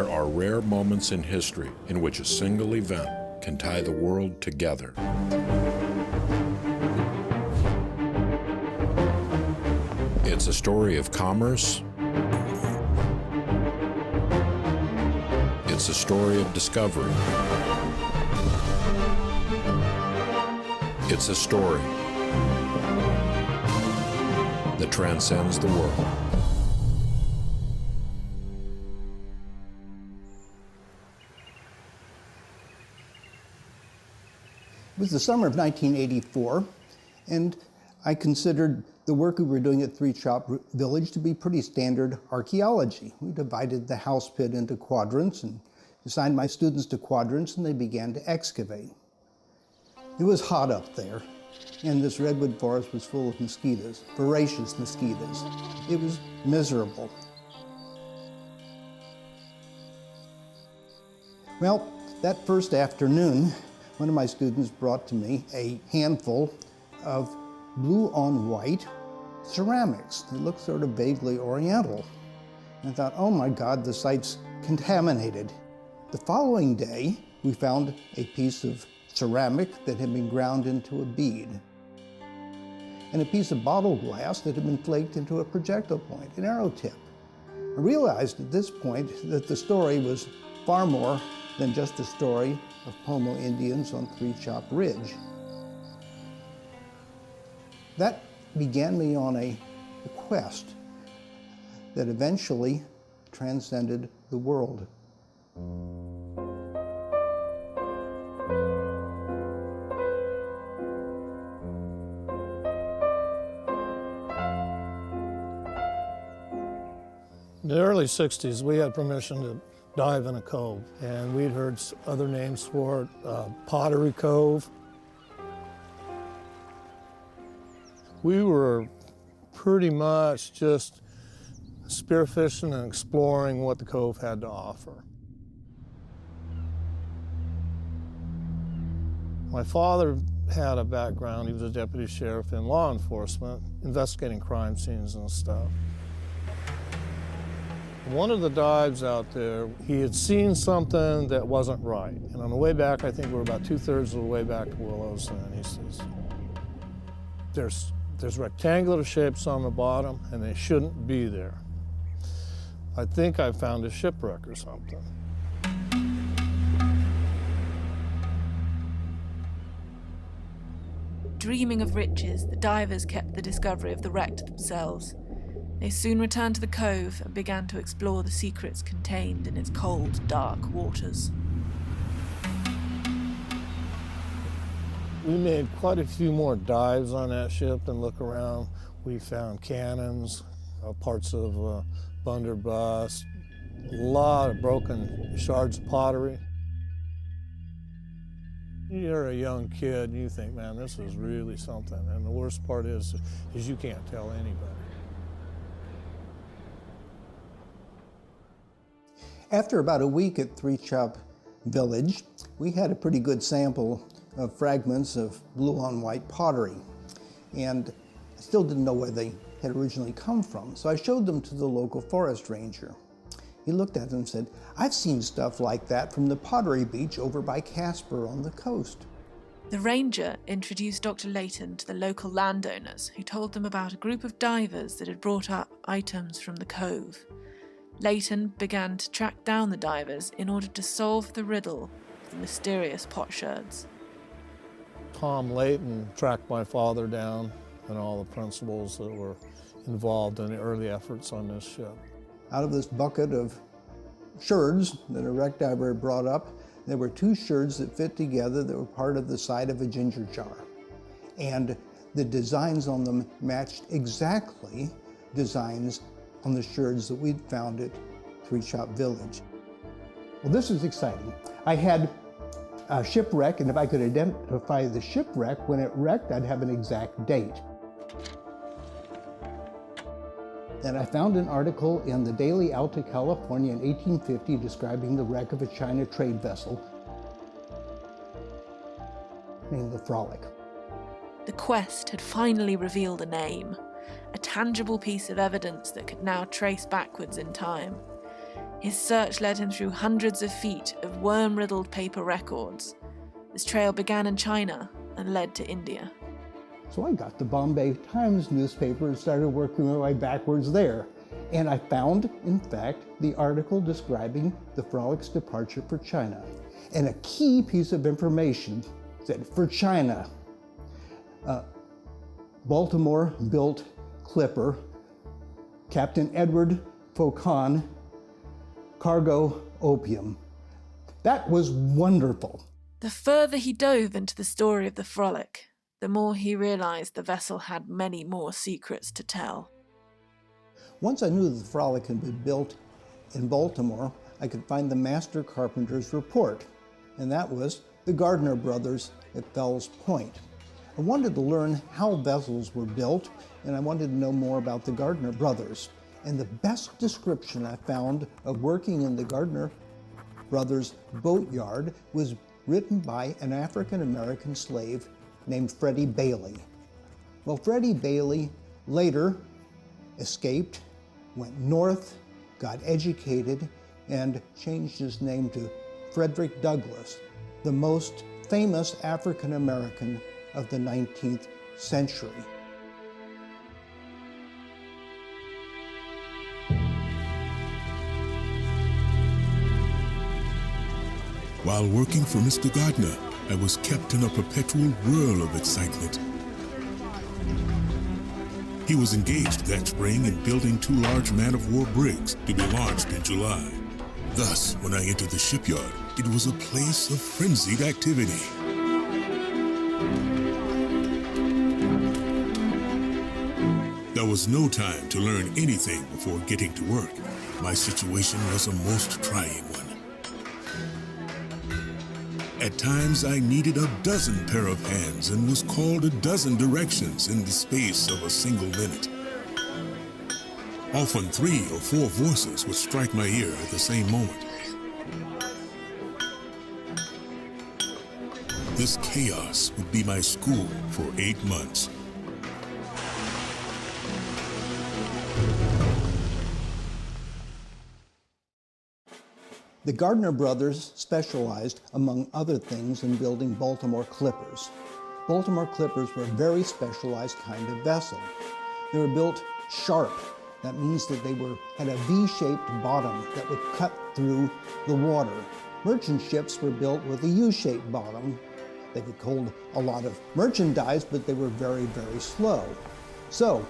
There are rare moments in history in which a single event can tie the world together. It's a story of commerce. It's a story of discovery. It's a story that transcends the world. It was the summer of 1984, and I considered the work we were doing at Three Chop Village to be pretty standard archaeology. We divided the house pit into quadrants and assigned my students to quadrants, and they began to excavate. It was hot up there, and this redwood forest was full of mosquitoes, voracious mosquitoes. It was miserable. Well, that first afternoon, one of my students brought to me a handful of blue on white ceramics. They looked sort of vaguely oriental. And I thought, oh my God, the site's contaminated. The following day, we found a piece of ceramic that had been ground into a bead, and a piece of bottle glass that had been flaked into a projectile point, an arrow tip. I realized at this point that the story was far more than just a story of Pomo Indians on Three Chop Ridge. That began me on a quest that eventually transcended the world. In the early 60s, we had permission to dive in a cove, and we'd heard other names for it, Pottery Cove. We were pretty much just spearfishing and exploring what the cove had to offer. My father had a background. He was a deputy sheriff in law enforcement, investigating crime scenes and stuff. One of the dives out there, he had seen something that wasn't right. And on the way back, I think we were about 2/3 of the way back to Willows, and he says, there's rectangular shapes on the bottom, and they shouldn't be there. I think I found a shipwreck or something. Dreaming of riches, the divers kept the discovery of the wreck to themselves. They soon returned to the cove and began to explore the secrets contained in its cold, dark waters. We made quite a few more dives on that ship and look around. We found cannons, parts of blunderbuss, a lot of broken shards of pottery. You're a young kid and you think, man, this is really something. And the worst part is you can't tell anybody. After about a week at Three Chop Village, we had a pretty good sample of fragments of blue on white pottery. And I still didn't know where they had originally come from, so I showed them to the local forest ranger. He looked at them and said, I've seen stuff like that from the pottery beach over by Casper on the coast. The ranger introduced Dr. Layton to the local landowners, who told them about a group of divers that had brought up items from the cove. Layton began to track down the divers in order to solve the riddle of the mysterious potsherds. Tom Layton tracked my father down and all the principals that were involved in the early efforts on this ship. Out of this bucket of sherds that a wreck diver had brought up, there were 2 sherds that fit together that were part of the side of a ginger jar. And the designs on them matched exactly designs on the sherds that we'd found at Three Chop Village. Well, this is exciting. I had a shipwreck, and if I could identify the shipwreck when it wrecked, I'd have an exact date. Then I found an article in the Daily Alta California in 1850 describing the wreck of a China trade vessel named the Frolic. The quest had finally revealed a name, a tangible piece of evidence that could now trace backwards in time. His search led him through hundreds of feet of worm-riddled paper records. This trail began in China and led to India. So I got the Bombay Times newspaper and started working my way backwards there. And I found, in fact, the article describing the Frolic's departure for China. And a key piece of information said, for China, Baltimore-built clipper, Captain Edward Faucon, cargo opium. That was wonderful. The further he dove into the story of the Frolic, the more he realized the vessel had many more secrets to tell. Once I knew that the Frolic had been built in Baltimore, I could find the master carpenter's report, and that was the Gardner brothers at Fells Point. I wanted to learn how vessels were built, and I wanted to know more about the Gardner brothers. And the best description I found of working in the Gardner brothers' boatyard was written by an African-American slave named Freddie Bailey. Well, Freddie Bailey later escaped, went north, got educated, and changed his name to Frederick Douglass, the most famous African-American of the 19th century. While working for Mr. Gardner, I was kept in a perpetual whirl of excitement. He was engaged that spring in building 2 large man-of-war brigs to be launched in July. Thus, when I entered the shipyard, it was a place of frenzied activity. There was no time to learn anything before getting to work. My situation was a most trying one. At times, I needed a dozen pair of hands and was called a dozen directions in the space of a single minute. Often 3 or 4 voices would strike my ear at the same moment. This chaos would be my school for 8 months. The Gardner brothers specialized, among other things, in building Baltimore clippers. Baltimore clippers were a very specialized kind of vessel. They were built sharp. That means that they had a V-shaped bottom that would cut through the water. Merchant ships were built with a U-shaped bottom. They could hold a lot of merchandise, but they were very, very slow. So,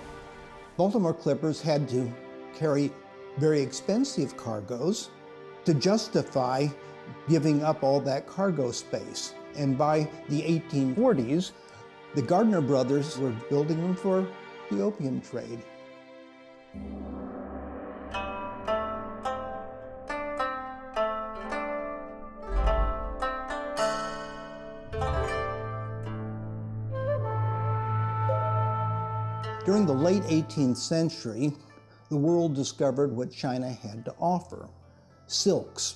Baltimore clippers had to carry very expensive cargoes to justify giving up all that cargo space. And by the 1840s, the Gardner brothers were building them for the opium trade. During the late 18th century, the world discovered what China had to offer. Silks.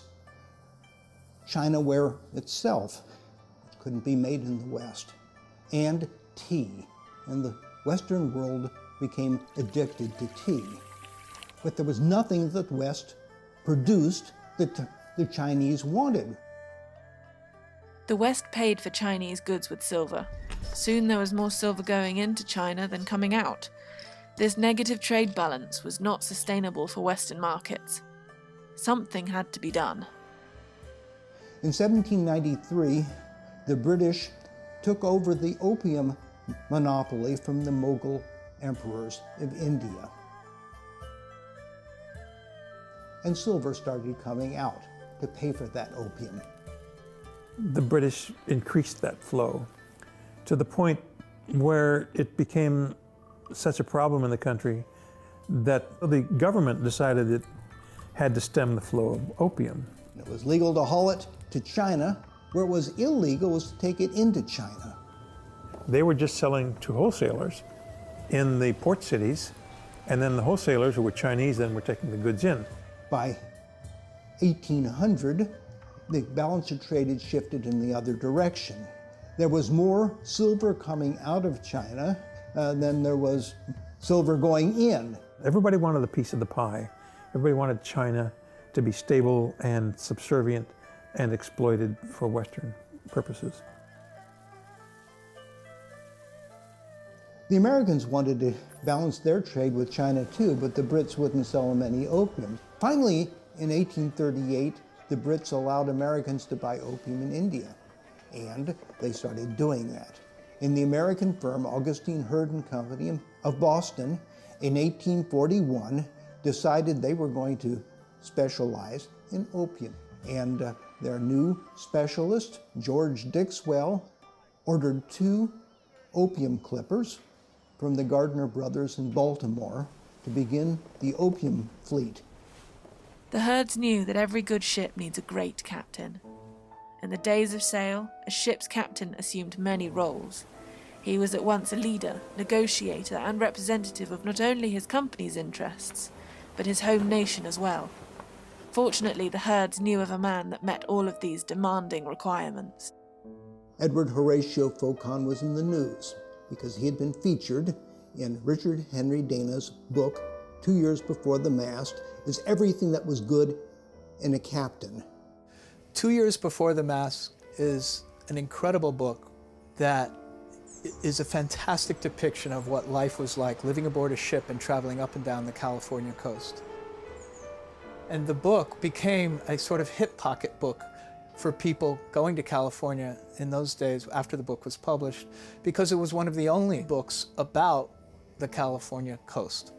China ware itself couldn't be made in the West. And tea. And the Western world became addicted to tea. But there was nothing that the West produced that the Chinese wanted. The West paid for Chinese goods with silver. Soon there was more silver going into China than coming out. This negative trade balance was not sustainable for Western markets. Something had to be done. In 1793, the British took over the opium monopoly from the Mughal emperors of India. And silver started coming out to pay for that opium. The British increased that flow to the point where it became such a problem in the country that the government decided it had to stem the flow of opium. It was legal to haul it to China. Where it was illegal was to take it into China. They were just selling to wholesalers in the port cities, and then the wholesalers, who were Chinese, then were taking the goods in. By 1800, the balance of trade had shifted in the other direction. There was more silver coming out of China than there was silver going in. Everybody wanted a piece of the pie. Everybody wanted China to be stable and subservient and exploited for Western purposes. The Americans wanted to balance their trade with China too, but the Brits wouldn't sell them any opium. Finally, in 1838, the Brits allowed Americans to buy opium in India, and they started doing that. And the American firm Augustine Herd and Company of Boston in 1841 decided they were going to specialize in opium. And their new specialist, George Dixwell, ordered 2 opium clippers from the Gardner brothers in Baltimore to begin the opium fleet. The Herds knew that every good ship needs a great captain. In the days of sail, a ship's captain assumed many roles. He was at once a leader, negotiator, and representative of not only his company's interests, but his home nation as well. Fortunately, the Herds knew of a man that met all of these demanding requirements. Edward Horatio Faucon was in the news because he had been featured in Richard Henry Dana's book, 2 years before the mast, is everything that was good in a captain. 2 years before the mast is an incredible book that is a fantastic depiction of what life was like living aboard a ship and traveling up and down the California coast. And the book became a sort of hip pocket book for people going to California in those days after the book was published, because it was one of the only books about the California coast.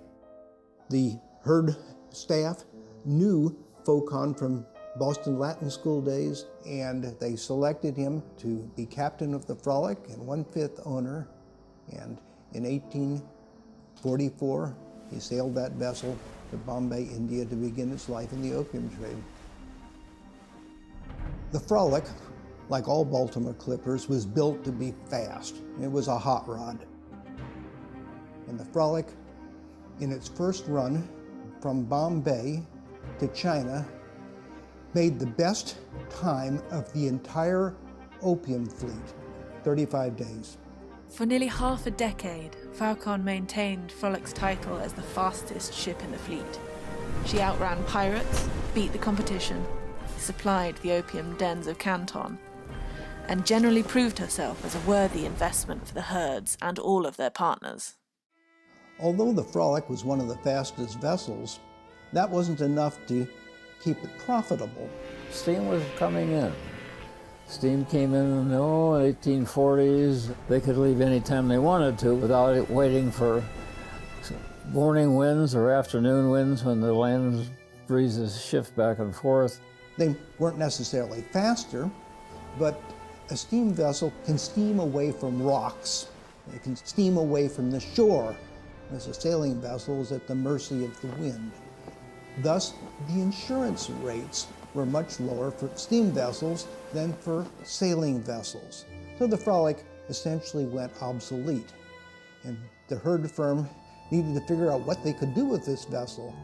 The Herd staff knew Faucon from Boston Latin School days, and they selected him to be captain of the Frolic and 1/5 owner. And in 1844, he sailed that vessel to Bombay, India, to begin its life in the opium trade. The Frolic, like all Baltimore clippers, was built to be fast. It was a hot rod. And the Frolic, in its first run from Bombay to China, made the best time of the entire opium fleet, 35 days. For nearly half a decade, Faucon maintained Frolic's title as the fastest ship in the fleet. She outran pirates, beat the competition, supplied the opium dens of Canton, and generally proved herself as a worthy investment for the Herds and all of their partners. Although the Frolic was one of the fastest vessels, that wasn't enough to keep it profitable. Steam was coming in. Steam came in the 1840s. They could leave any time they wanted to without waiting for morning winds or afternoon winds when the land breezes shift back and forth. They weren't necessarily faster, but a steam vessel can steam away from rocks. It can steam away from the shore, as a sailing vessel is at the mercy of the wind. Thus, the insurance rates were much lower for steam vessels than for sailing vessels. So the Frolic essentially went obsolete, and the Herd firm needed to figure out what they could do with this vessel.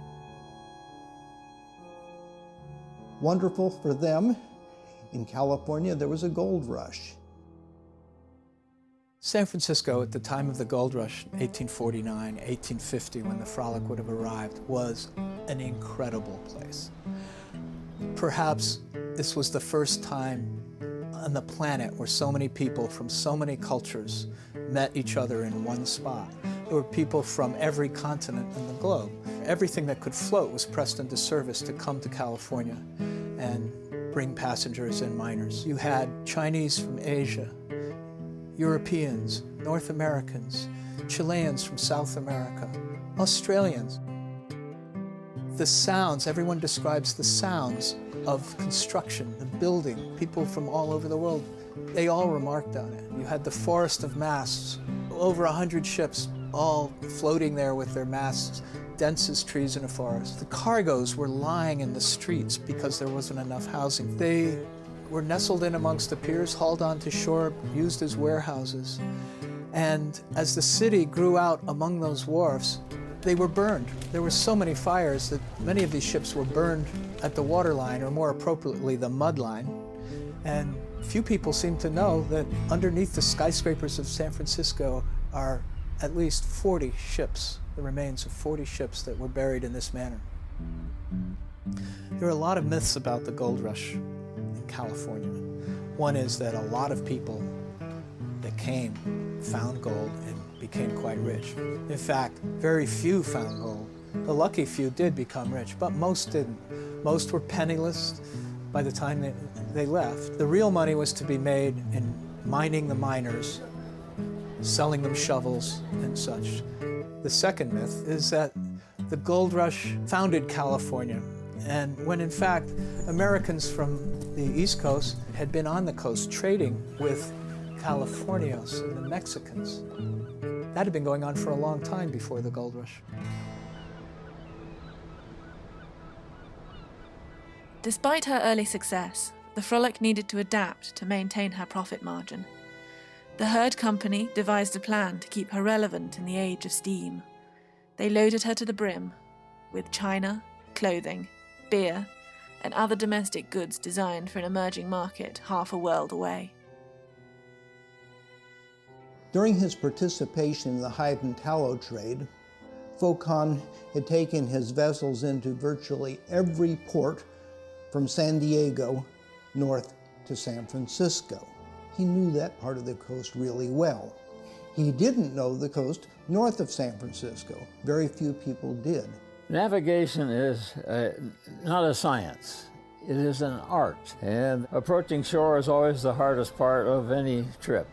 Wonderful for them, in California there was a gold rush. San Francisco, at the time of the gold rush, 1849, 1850, when the Frolic would have arrived, was an incredible place. Perhaps this was the first time on the planet where so many people from so many cultures met each other in one spot. There were people from every continent in the globe. Everything that could float was pressed into service to come to California and bring passengers and miners. You had Chinese from Asia, Europeans, North Americans, Chileans from South America, Australians. The sounds, everyone describes the sounds of construction, the building, people from all over the world, they all remarked on it. You had the forest of masts, over 100 ships, all floating there with their masts, dense as trees in a forest. The cargoes were lying in the streets because there wasn't enough housing. They were nestled in amongst the piers, hauled onto shore, used as warehouses. And as the city grew out among those wharfs, they were burned. There were so many fires that many of these ships were burned at the waterline, or more appropriately, the mud line. And few people seem to know that underneath the skyscrapers of San Francisco are at least 40 ships, the remains of 40 ships that were buried in this manner. There are a lot of myths about the gold rush in California. One is that a lot of people that came found gold and became quite rich. In fact, very few found gold. The lucky few did become rich, but most didn't. Most were penniless by the time they left. The real money was to be made in mining the miners, selling them shovels and such. The second myth is that the gold rush founded California, and when in fact Americans from the East Coast had been on the coast trading with Californios and the Mexicans. That had been going on for a long time before the gold rush. Despite her early success, the Frolic needed to adapt to maintain her profit margin. The herd company devised a plan to keep her relevant in the age of steam. They loaded her to the brim with china, clothing, beer, and other domestic goods designed for an emerging market half a world away. During his participation in the hide and tallow trade, Faucon had taken his vessels into virtually every port from San Diego north to San Francisco. He knew that part of the coast really well. He didn't know the coast north of San Francisco. Very few people did. Navigation is not a science. It is an art. And approaching shore is always the hardest part of any trip.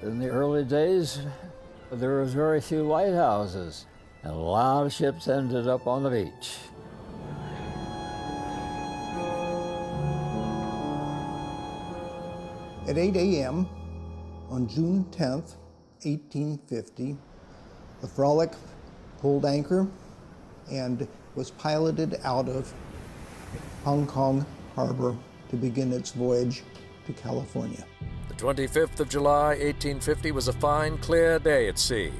In the early days, there was very few lighthouses, and a lot of ships ended up on the beach. At 8 a.m. on June 10th, 1850, the Frolic pulled anchor and was piloted out of Hong Kong Harbor to begin its voyage to California. The 25th of July, 1850 was a fine, clear day at sea.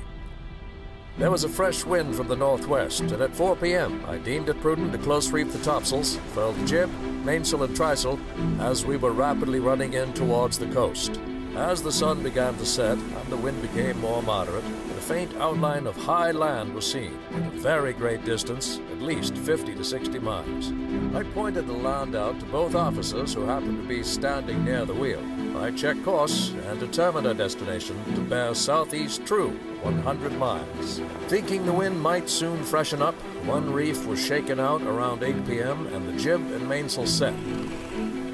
There was a fresh wind from the northwest, and at 4 p.m. I deemed it prudent to close reef the topsails, furled the jib, mainsail and trysail, as we were rapidly running in towards the coast. As the sun began to set and the wind became more moderate, the faint outline of high land was seen at a very great distance, at least 50 to 60 miles. I pointed the land out to both officers who happened to be standing near the wheel. I checked course and determined our destination to bear southeast true 100 miles. Thinking the wind might soon freshen up, one reef was shaken out around 8 p.m. and the jib and mainsail set.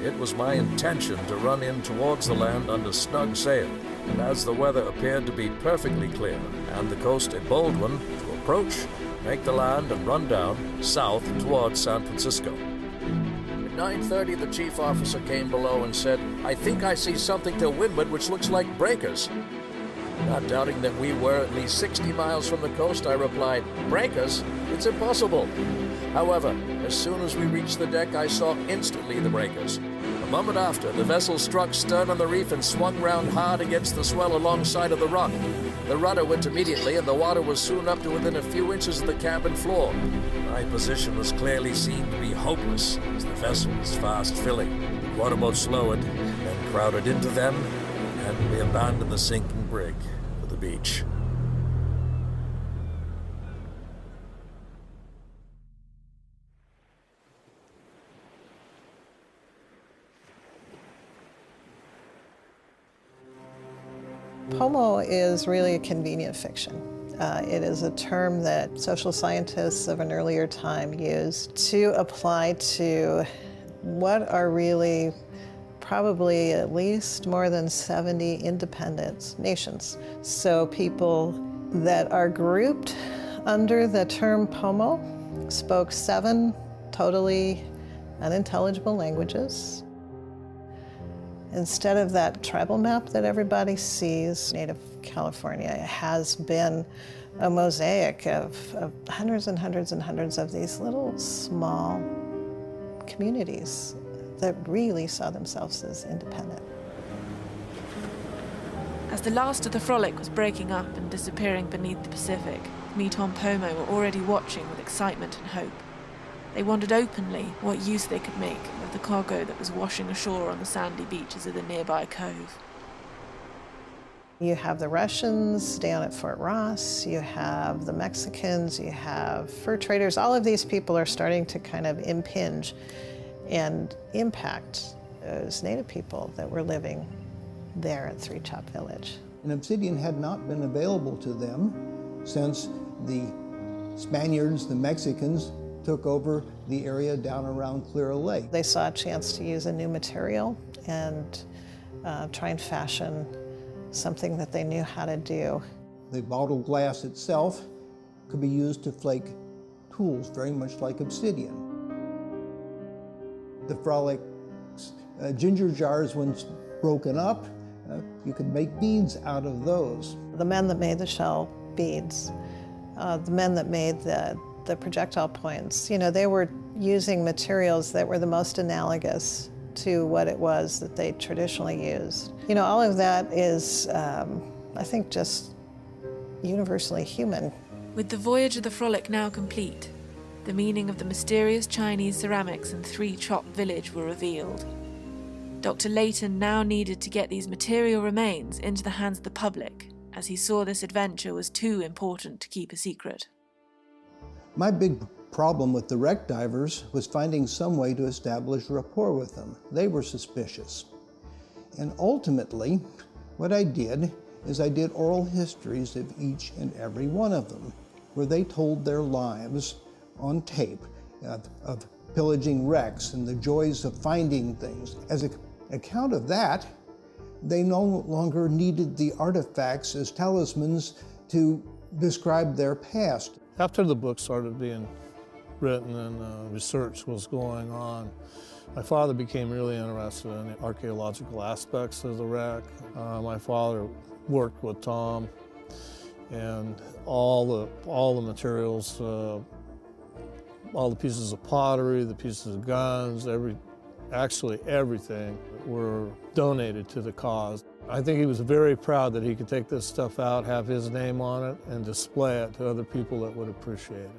It was my intention to run in towards the land under snug sail, and as the weather appeared to be perfectly clear and the coast a bold one, to approach, make the land and run down south towards San Francisco. At 9:30, the chief officer came below and said, "I think I see something to windward which looks like breakers." Not doubting that we were at least 60 miles from the coast, I replied, "Breakers? It's impossible." However, as soon as we reached the deck, I saw instantly the breakers. A moment after, the vessel struck stern on the reef and swung round hard against the swell alongside of the rock. The rudder went immediately, and the water was soon up to within a few inches of the cabin floor. My position was clearly seen to be hopeless, as the vessel was fast filling. The waterboats lowered, then crowded into them, and we abandoned the sinking brig for the beach. Pomo is really a convenient fiction. It is a term that social scientists of an earlier time used to apply to what are really probably at least more than 70 independent nations. So people that are grouped under the term Pomo spoke 7 totally unintelligible languages. Instead of that tribal map that everybody sees, native California has been a mosaic of hundreds and hundreds and hundreds of these little small communities that really saw themselves as independent. As the last of the Frolic was breaking up and disappearing beneath the Pacific, Meet on Pomo were already watching with excitement and hope. They wondered openly what use they could make of the cargo that was washing ashore on the sandy beaches of the nearby cove. You have the Russians down at Fort Ross, you have the Mexicans, you have fur traders. All of these people are starting to kind of impinge and impact those native people that were living there at Three Top Village. And obsidian had not been available to them since the Spaniards, the Mexicans, took over the area down around Clear Lake. They saw a chance to use a new material and try and fashion something that they knew how to do. The bottle glass itself could be used to flake tools, very much like obsidian. The Frolic ginger jars, when broken up, you could make beads out of those. The men that made the shell beads, the men that made the projectile points, you know, they were using materials that were the most analogous to what it was that they traditionally used. You know, all of that is, I think, just universally human. With the voyage of the Frolic now complete, the meaning of the mysterious Chinese ceramics in Three Chop Village were revealed. Dr. Layton now needed to get these material remains into the hands of the public, as he saw this adventure was too important to keep a secret. My big problem with the wreck divers was finding some way to establish rapport with them. They were suspicious. And ultimately, what I did is I did oral histories of each and every one of them, where they told their lives on tape of pillaging wrecks and the joys of finding things. As an account of that, they no longer needed the artifacts as talismans to describe their past. After the book started being written and research was going on, my father became really interested in the archaeological aspects of the wreck. My father worked with Tom, and all the materials, all the pieces of pottery, the pieces of guns, actually everything were donated to the cause. I think he was very proud that he could take this stuff out, have his name on it, and display it to other people that would appreciate it.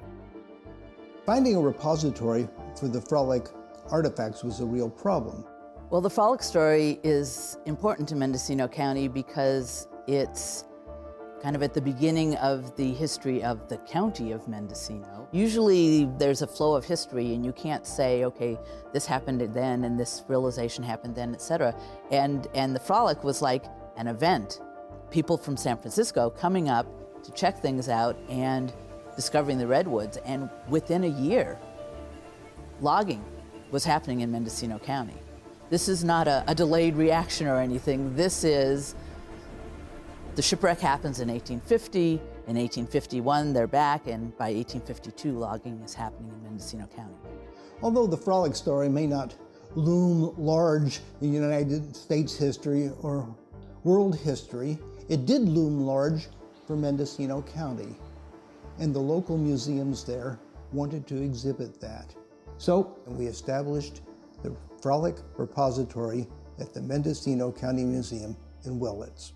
Finding a repository for the Frolic artifacts was a real problem. Well, the Frolic story is important to Mendocino County because it's kind of at the beginning of the history of the county of Mendocino. Usually there's a flow of history and you can't say, okay, this happened then and this realization happened then, etc. And the Frolic was like an event. People from San Francisco coming up to check things out and discovering the redwoods. And within a year, logging was happening in Mendocino County. This is not a delayed reaction or anything. This is, the shipwreck happens in 1850. In 1851, they're back, and by 1852, logging is happening in Mendocino County. Although the Frolic story may not loom large in United States history or world history, it did loom large for Mendocino County, and the local museums there wanted to exhibit that. So we established the Frolic Repository at the Mendocino County Museum in Willits.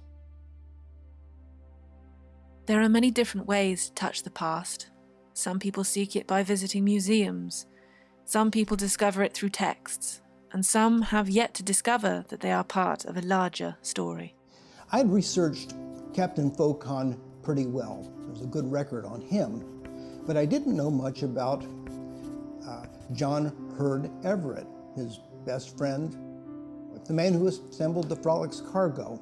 There are many different ways to touch the past. Some people seek it by visiting museums. Some people discover it through texts. And some have yet to discover that they are part of a larger story. I'd researched Captain Faucon pretty well. There was a good record on him. But I didn't know much about John Hurd Everett, his best friend, the man who assembled the Frolic's cargo.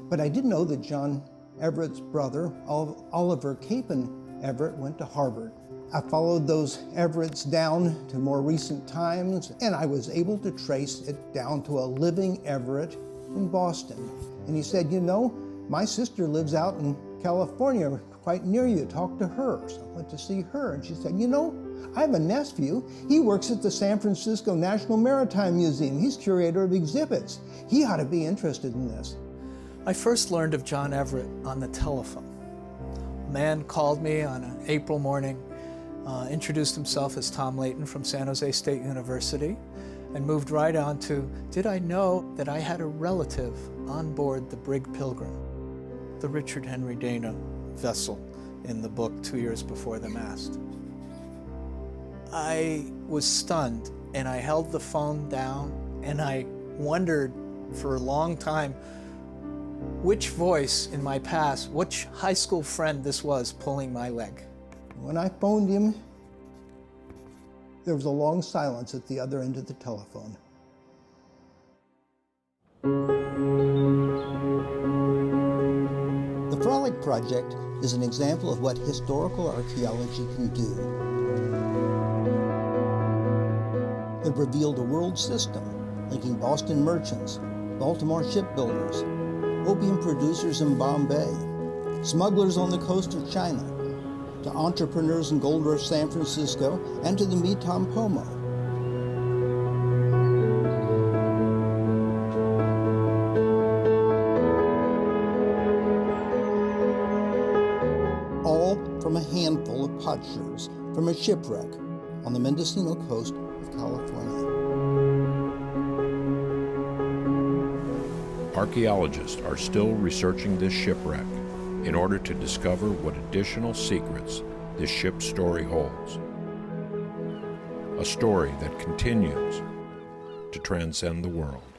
But I did know that John Everett's brother, Oliver Capon Everett, went to Harvard. I followed those Everetts down to more recent times, and I was able to trace it down to a living Everett in Boston. And he said, you know, my sister lives out in California, quite near you. Talk to her. So I went to see her, and she said, you know, I have a nephew. He works at the San Francisco National Maritime Museum. He's curator of exhibits. He ought to be interested in this. I first learned of John Everett on the telephone. A man called me on an April morning, introduced himself as Tom Layton from San Jose State University, and moved right on to, did I know that I had a relative on board the Brig Pilgrim, the Richard Henry Dana vessel in the book 2 years before the mast. I was stunned, and I held the phone down, and I wondered for a long time, which voice in my past, which high school friend this was pulling my leg. When I phoned him, there was a long silence at the other end of the telephone. The Frolic Project is an example of what historical archaeology can do. It revealed a world system linking Boston merchants, Baltimore shipbuilders, opium producers in Bombay, smugglers on the coast of China, to entrepreneurs in Gold Rush San Francisco, and to the Metom Pomo. All from a handful of potsherds from a shipwreck on the Mendocino coast of California. Archaeologists are still researching this shipwreck in order to discover what additional secrets this ship's story holds. A story that continues to transcend the world.